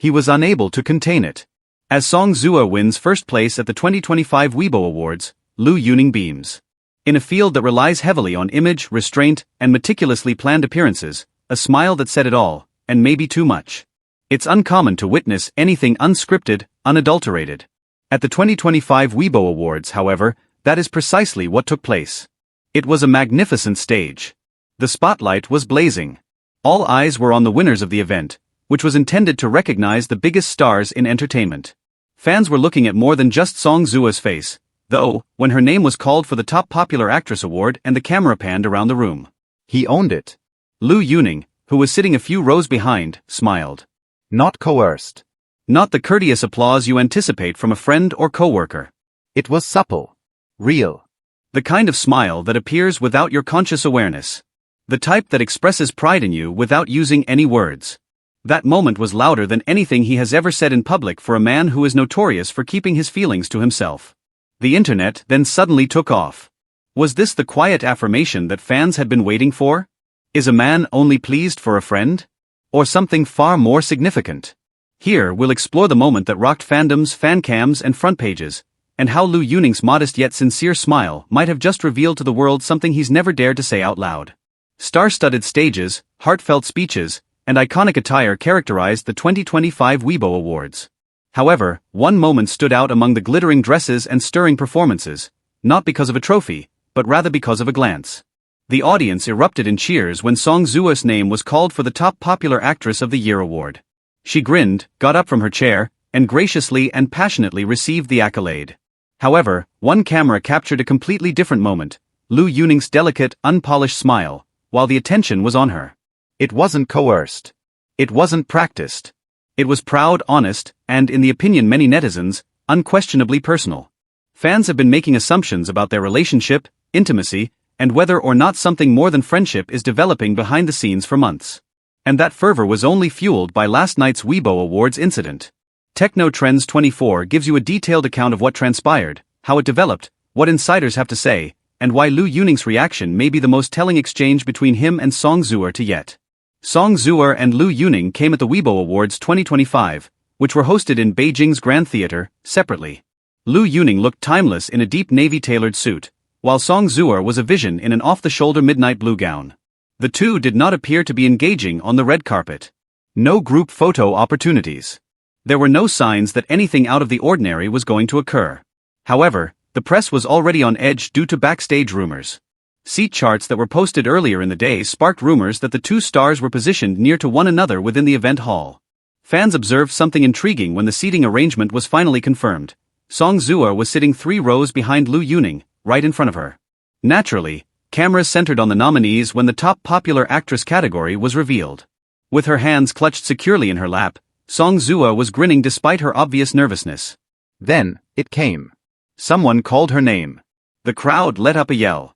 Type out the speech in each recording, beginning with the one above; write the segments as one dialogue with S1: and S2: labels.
S1: He was unable to contain it. As Song Zuer wins first place at the 2025 Weibo Awards, Liu Yuning beams. In a field that relies heavily on image, restraint, and meticulously planned appearances, a smile that said it all, and maybe too much. It's uncommon to witness anything unscripted, unadulterated. At the 2025 Weibo Awards, however, that is precisely what took place. It was a magnificent stage. The spotlight was blazing. All eyes were on the winners of the event, which was intended to recognize the biggest stars in entertainment. Fans were looking at more than just Song Zuer's face, though, when her name was called for the Top Popular Actress award and the camera panned around the room. He owned it. Liu Yuning, who was sitting a few rows behind, smiled. Not coerced. Not the courteous applause you anticipate from a friend or coworker. It was supple. Real. The kind of smile that appears without your conscious awareness. The type that expresses pride in you without using any words. That moment was louder than anything he has ever said in public for a man who is notorious for keeping his feelings to himself. The internet then suddenly took off. Was this the quiet affirmation that fans had been waiting for? Is a man only pleased for a friend? Or something far more significant? Here we'll explore the moment that rocked fandoms, fan cams, and front pages, and how Liu Yuning's modest yet sincere smile might have just revealed to the world something he's never dared to say out loud. Star-studded stages, heartfelt speeches, and iconic attire characterized the 2025 Weibo Awards. However, one moment stood out among the glittering dresses and stirring performances, not because of a trophy, but rather because of a glance. The audience erupted in cheers when Song Zuer's name was called for the Top Popular Actress of the Year award. She grinned, got up from her chair, and graciously and passionately received the accolade. However, one camera captured a completely different moment, Liu Yuning's delicate, unpolished smile, while the attention was on her. It wasn't coerced. It wasn't practiced. It was proud, honest, and, in the opinion many netizens, unquestionably personal. Fans have been making assumptions about their relationship, intimacy, and whether or not something more than friendship is developing behind the scenes for months. And that fervor was only fueled by last night's Weibo Awards incident. Techno Trends 24 gives you a detailed account of what transpired, how it developed, what insiders have to say, and why Liu Yuning's reaction may be the most telling exchange between him and Song Zuer to yet. Song Zuer and Liu Yuning came at the Weibo Awards 2025, which were hosted in Beijing's Grand Theater, separately. Liu Yuning looked timeless in a deep navy-tailored suit, while Song Zuer was a vision in an off-the-shoulder midnight blue gown. The two did not appear to be engaging on the red carpet. No group photo opportunities. There were no signs that anything out of the ordinary was going to occur. However, the press was already on edge due to backstage rumors. Seat charts that were posted earlier in the day sparked rumors that the two stars were positioned near to one another within the event hall. Fans observed something intriguing when the seating arrangement was finally confirmed. Song Zuer was sitting 3 rows behind Liu Yuning, right in front of her. Naturally, cameras centered on the nominees when the Top Popular Actress category was revealed. With her hands clutched securely in her lap, Song Zuer was grinning despite her obvious nervousness. Then, it came. Someone called her name. The crowd let up a yell.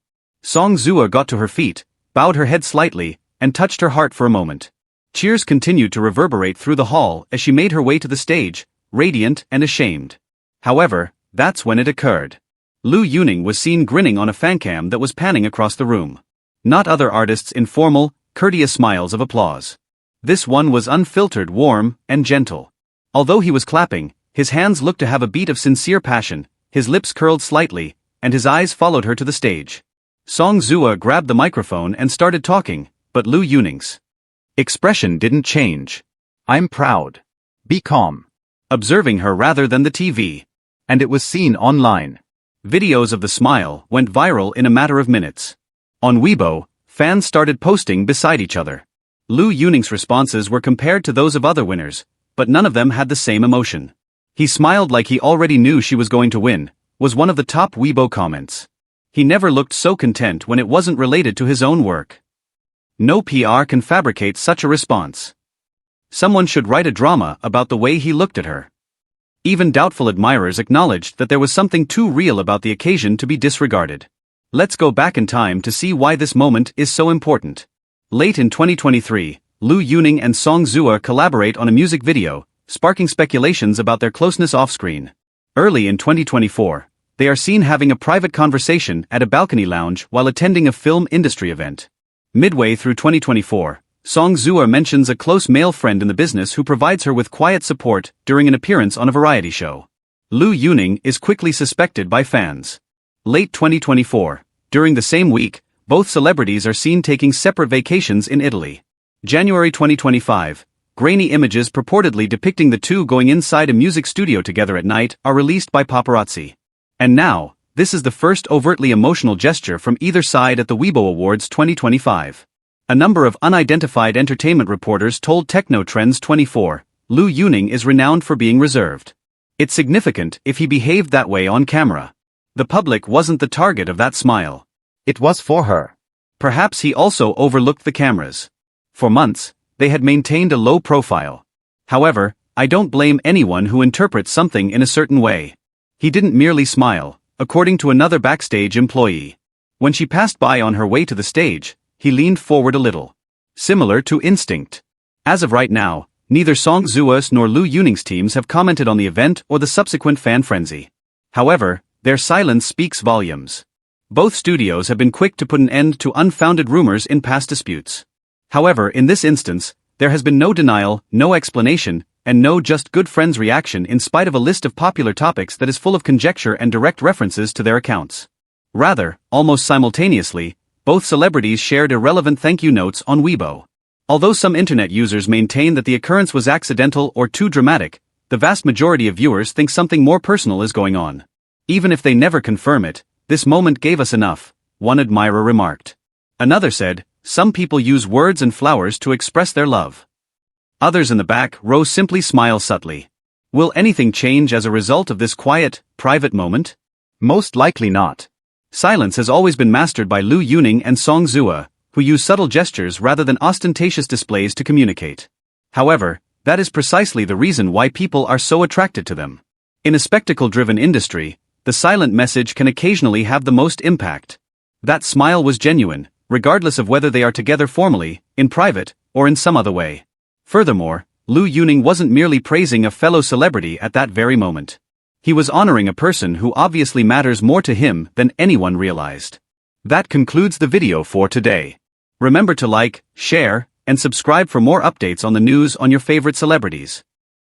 S1: Song Zuer got to her feet, bowed her head slightly, and touched her heart for a moment. Cheers continued to reverberate through the hall as she made her way to the stage, radiant and ashamed. However, that's when it occurred. Liu Yuning was seen grinning on a fancam that was panning across the room. Not other artists' informal, courteous smiles of applause. This one was unfiltered, warm, and gentle. Although he was clapping, his hands looked to have a beat of sincere passion, his lips curled slightly, and his eyes followed her to the stage. Song Zuer grabbed the microphone and started talking, but Liu Yuning's expression didn't change. I'm proud. Be calm. Observing her rather than the TV. And it was seen online. Videos of the smile went viral in a matter of minutes. On Weibo, fans started posting beside each other. Liu Yuning's responses were compared to those of other winners, but none of them had the same emotion. He smiled like he already knew she was going to win, was one of the top Weibo comments. He never looked so content when it wasn't related to his own work. No PR can fabricate such a response. Someone should write a drama about the way he looked at her. Even doubtful admirers acknowledged that there was something too real about the occasion to be disregarded. Let's go back in time to see why this moment is so important. Late in 2023, Liu Yuning and Song Zuer collaborate on a music video, sparking speculations about their closeness off-screen. Early in 2024, they are seen having a private conversation at a balcony lounge while attending a film industry event. Midway through 2024, Song Zuer mentions a close male friend in the business who provides her with quiet support during an appearance on a variety show. Liu Yuning is quickly suspected by fans. Late 2024. During the same week, both celebrities are seen taking separate vacations in Italy. January 2025. Grainy images purportedly depicting the two going inside a music studio together at night are released by paparazzi. And now, this is the first overtly emotional gesture from either side at the Weibo Awards 2025. A number of unidentified entertainment reporters told Techno Trends 24, Liu Yuning is renowned for being reserved. It's significant if he behaved that way on camera. The public wasn't the target of that smile. It was for her. Perhaps he also overlooked the cameras. For months, they had maintained a low profile. However, I don't blame anyone who interprets something in a certain way. He didn't merely smile, according to another backstage employee. When she passed by on her way to the stage, he leaned forward a little. Similar to instinct. As of right now, neither Song Zuer's nor Liu Yuning's teams have commented on the event or the subsequent fan frenzy. However, their silence speaks volumes. Both studios have been quick to put an end to unfounded rumors in past disputes. However, in this instance, there has been no denial, no explanation, and no just good friends reaction in spite of a list of popular topics that is full of conjecture and direct references to their accounts. Rather, almost simultaneously, both celebrities shared irrelevant thank you notes on Weibo. Although some internet users maintain that the occurrence was accidental or too dramatic, the vast majority of viewers think something more personal is going on. Even if they never confirm it, this moment gave us enough, one admirer remarked. Another said, some people use words and flowers to express their love. Others in the back row simply smile subtly. Will anything change as a result of this quiet, private moment? Most likely not. Silence has always been mastered by Liu Yuning and Song Zuer, who use subtle gestures rather than ostentatious displays to communicate. However, that is precisely the reason why people are so attracted to them. In a spectacle-driven industry, the silent message can occasionally have the most impact. That smile was genuine, regardless of whether they are together formally, in private, or in some other way. Furthermore, Liu Yuning wasn't merely praising a fellow celebrity at that very moment. He was honoring a person who obviously matters more to him than anyone realized. That concludes the video for today. Remember to like, share, and subscribe for more updates on the news on your favorite celebrities.